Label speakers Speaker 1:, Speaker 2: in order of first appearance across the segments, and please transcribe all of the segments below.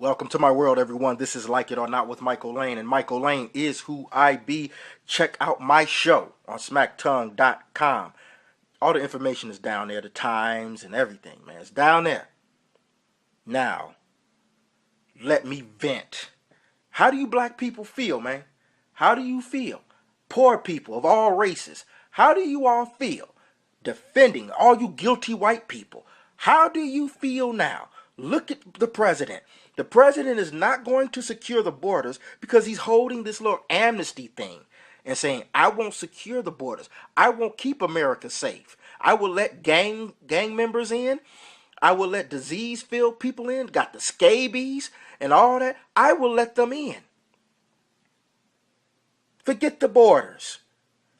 Speaker 1: Welcome to my world, everyone. This is Like It or Not with Michael Lane, and Michael Lane is who I be. Check out my show on smacktongue.com. All the information is down there, the times and everything, man. It's down there. Now, let me vent. How do you black people feel, man? How do you feel? Poor people of all races, how do you all feel? Defending all you guilty white people. How do you feel now? Look at the president. The president is not going to secure the borders because he's holding this little amnesty thing and saying, I won't secure the borders. I won't keep America safe. I will let gang members in. I will let disease-filled people in, got the scabies and all that. I will let them in. Forget the borders.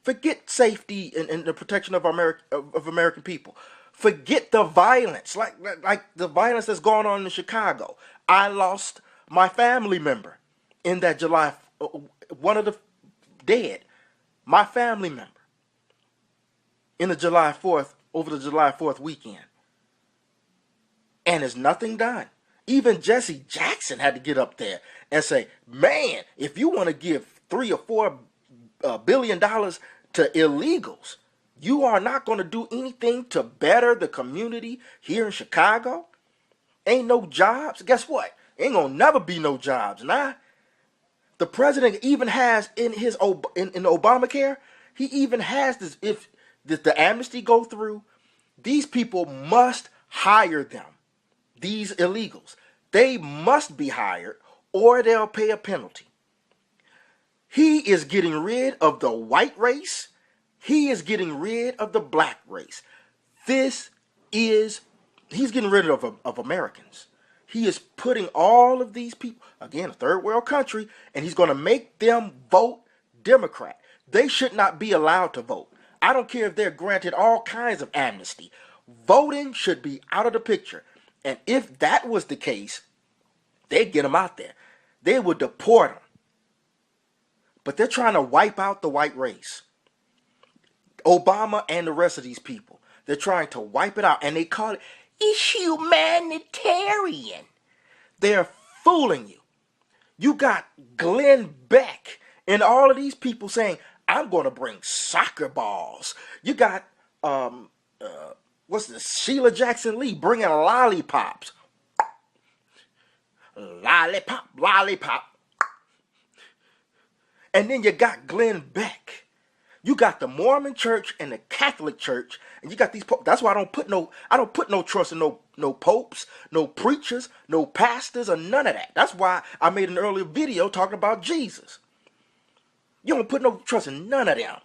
Speaker 1: Forget safety and the protection of American people. Forget the violence, like the violence that's going on in Chicago. I lost my family member in that July, one of the dead, my family member in the July 4th, over the July 4th weekend. And there's nothing done. Even Jesse Jackson had to get up there and say, man, if you want to give $3 or $4 billion to illegals, you are not going to do anything to better the community here in Chicago? Ain't no jobs. Guess what? Ain't going to never be no jobs. Nah. The president even has in his in Obamacare, he even has this, if the amnesty go through, these people must hire them. These illegals. They must be hired or they'll pay a penalty. He is getting rid of the white race. He is getting rid of the black race. He's getting rid of Americans. He is putting all of these people, again, a third world country, and he's going to make them vote Democrat. They should not be allowed to vote. I don't care if they're granted all kinds of amnesty. Voting should be out of the picture. And if that was the case, they'd get them out there. They would deport them. But they're trying to wipe out the white race. Obama and the rest of these people. They're trying to wipe it out. And they call it's humanitarian. They're fooling you. You got Glenn Beck and all of these people saying, I'm going to bring soccer balls. You got, what's this? Sheila Jackson Lee bringing lollipops. Lollipop, lollipop. And then you got Glenn Beck. You got the Mormon church and the Catholic church, and you got these popes. That's why I don't put no trust in no popes, no preachers, no pastors, or none of that. That's why I made an earlier video talking about Jesus. You don't put no trust in none of them.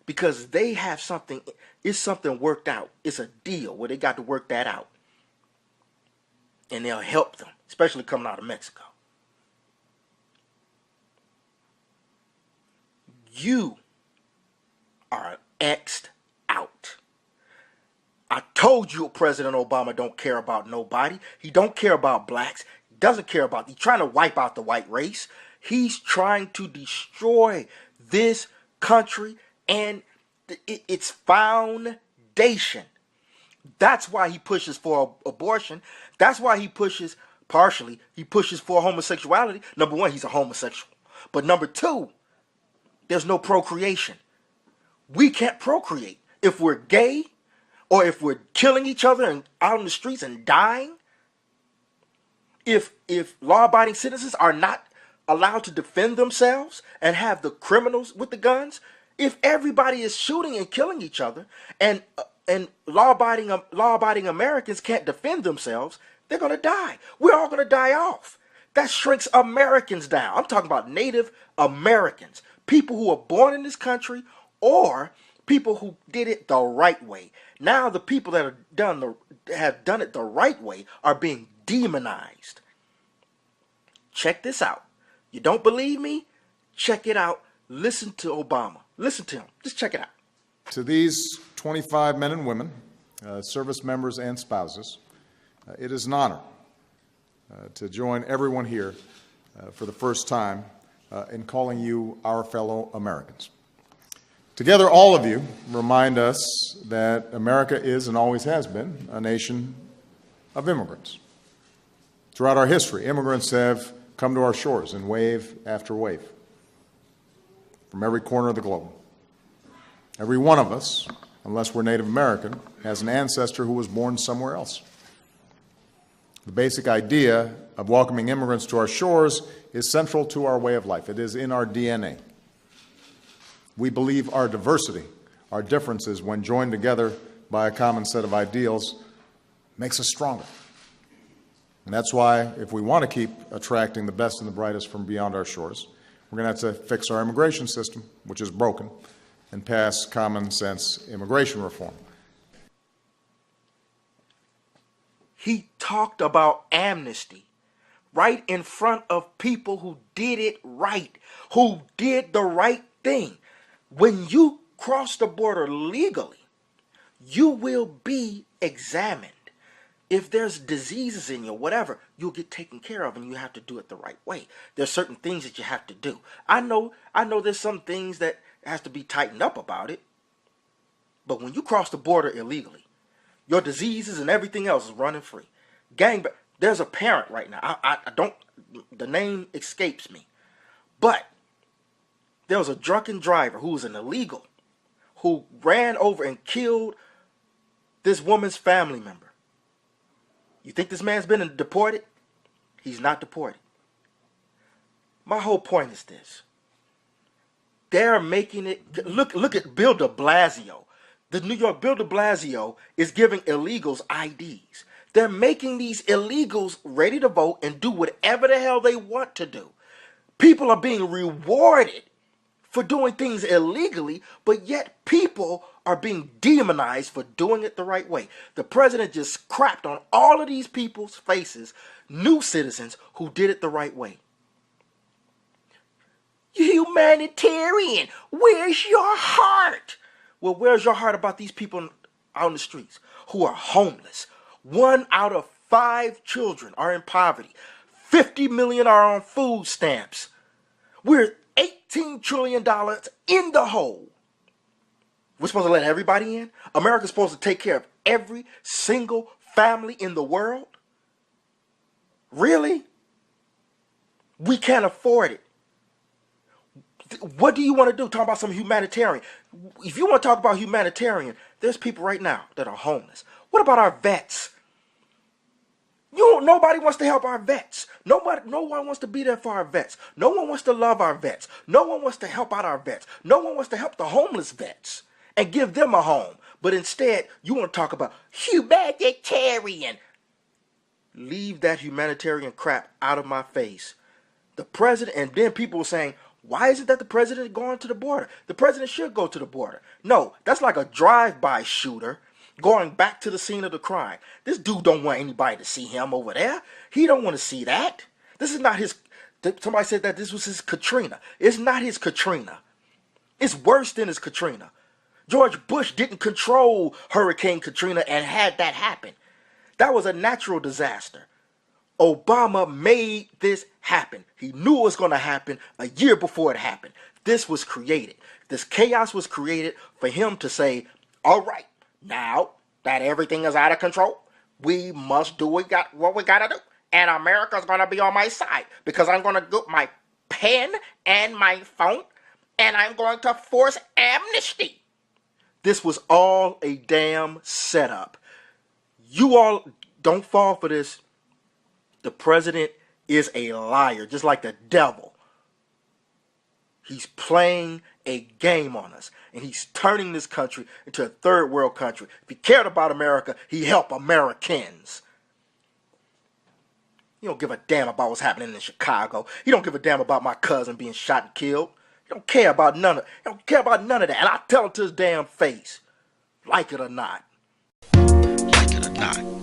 Speaker 1: Because they have something, it's something worked out. It's a deal where they got to work that out. And they'll help them, especially coming out of Mexico. You are X'd out. I told you President Obama don't care about nobody. He don't care about blacks. He doesn't care about, he's trying to wipe out the white race. He's trying to destroy this country and its foundation. That's why he pushes for abortion. That's why he pushes, partially, he pushes for homosexuality. Number one, he's a homosexual. But number two, there's no procreation. We can't procreate. If we're gay or if we're killing each other and out in the streets and dying, if law-abiding citizens are not allowed to defend themselves and have the criminals with the guns, if everybody is shooting and killing each other and law-abiding Americans can't defend themselves, they're going to die. We're all going to die off. That shrinks Americans down. I'm talking about Native Americans. People who are born in this country or people who did it the right way. Now the people that have done it the right way are being demonized. Check this out. You don't believe me? Check it out. Listen to Obama. Listen to him. Just check it out.
Speaker 2: To these 25 men and women, service members and spouses, it is an honor to join everyone here for the first time in calling you our fellow Americans. Together, all of you remind us that America is and always has been a nation of immigrants. Throughout our history, immigrants have come to our shores in wave after wave from every corner of the globe. Every one of us, unless we're Native American, has an ancestor who was born somewhere else. The basic idea of welcoming immigrants to our shores is central to our way of life. It is in our DNA. We believe our diversity, our differences, when joined together by a common set of ideals, makes us stronger. And that's why, if we want to keep attracting the best and the brightest from beyond our shores, we're going to have to fix our immigration system, which is broken, and pass common sense immigration reform.
Speaker 1: He talked about amnesty right in front of people who did it right, who did the right thing. When you cross the border legally, you will be examined. If there's diseases in you, whatever, you'll get taken care of, and you have to do it the right way. There's certain things that you have to do. I know there's some things that has to be tightened up about it. But when you cross the border illegally, your diseases and everything else is running free. There's a parent right now. I don't, the name escapes me. But there was a drunken driver who was an illegal who ran over and killed this woman's family member. You think this man's been deported? He's not deported. My whole point is this. They're making it, look at Bill de Blasio. The New York Bill de Blasio is giving illegals IDs. They're making these illegals ready to vote and do whatever the hell they want to do. People are being rewarded for doing things illegally, but yet people are being demonized for doing it the right way. The president just crapped on all of these people's faces, new citizens who did it the right way. Humanitarian, where's your heart? Well, where's your heart about these people out in the streets who are homeless? 1 out of 5 children are in poverty. 50 million are on food stamps. We're $18 trillion in the hole. We're supposed to let everybody in? America's supposed to take care of every single family in the world? Really? We can't afford it. What do you want to do? Talk about some humanitarian. If you want to talk about humanitarian, there's people right now that are homeless. What about our vets? Nobody wants to help our vets. No one wants to be there for our vets. No one wants to love our vets. No one wants to help out our vets. No one wants to help the homeless vets and give them a home. But instead, you want to talk about humanitarian. Leave that humanitarian crap out of my face. The president, and then people were saying, why is it that the president is going to the border? The president should go to the border. No, that's like a drive-by shooter going back to the scene of the crime. This dude don't want anybody to see him over there. He don't want to see that. This is not his. Somebody said that this was his Katrina. It's not his Katrina. It's worse than his Katrina. George Bush didn't control Hurricane Katrina and had that happen. That was a natural disaster. Obama made this happen. He knew it was going to happen a year before it happened. This was created. This chaos was created for him to say, all right, now that everything is out of control, we must do what we got to do. And America's going to be on my side because I'm going to get my pen and my phone and I'm going to force amnesty. This was all a damn setup. You all don't fall for this. The president is a liar, just like the devil. He's playing a game on us, and he's turning this country into a third world country. If he cared about America, he'd help Americans. He don't give a damn about what's happening in Chicago. He don't give a damn about my cousin being shot and killed. He don't care about none of that. And I tell him to his damn face, like it or not.
Speaker 3: Like it or not.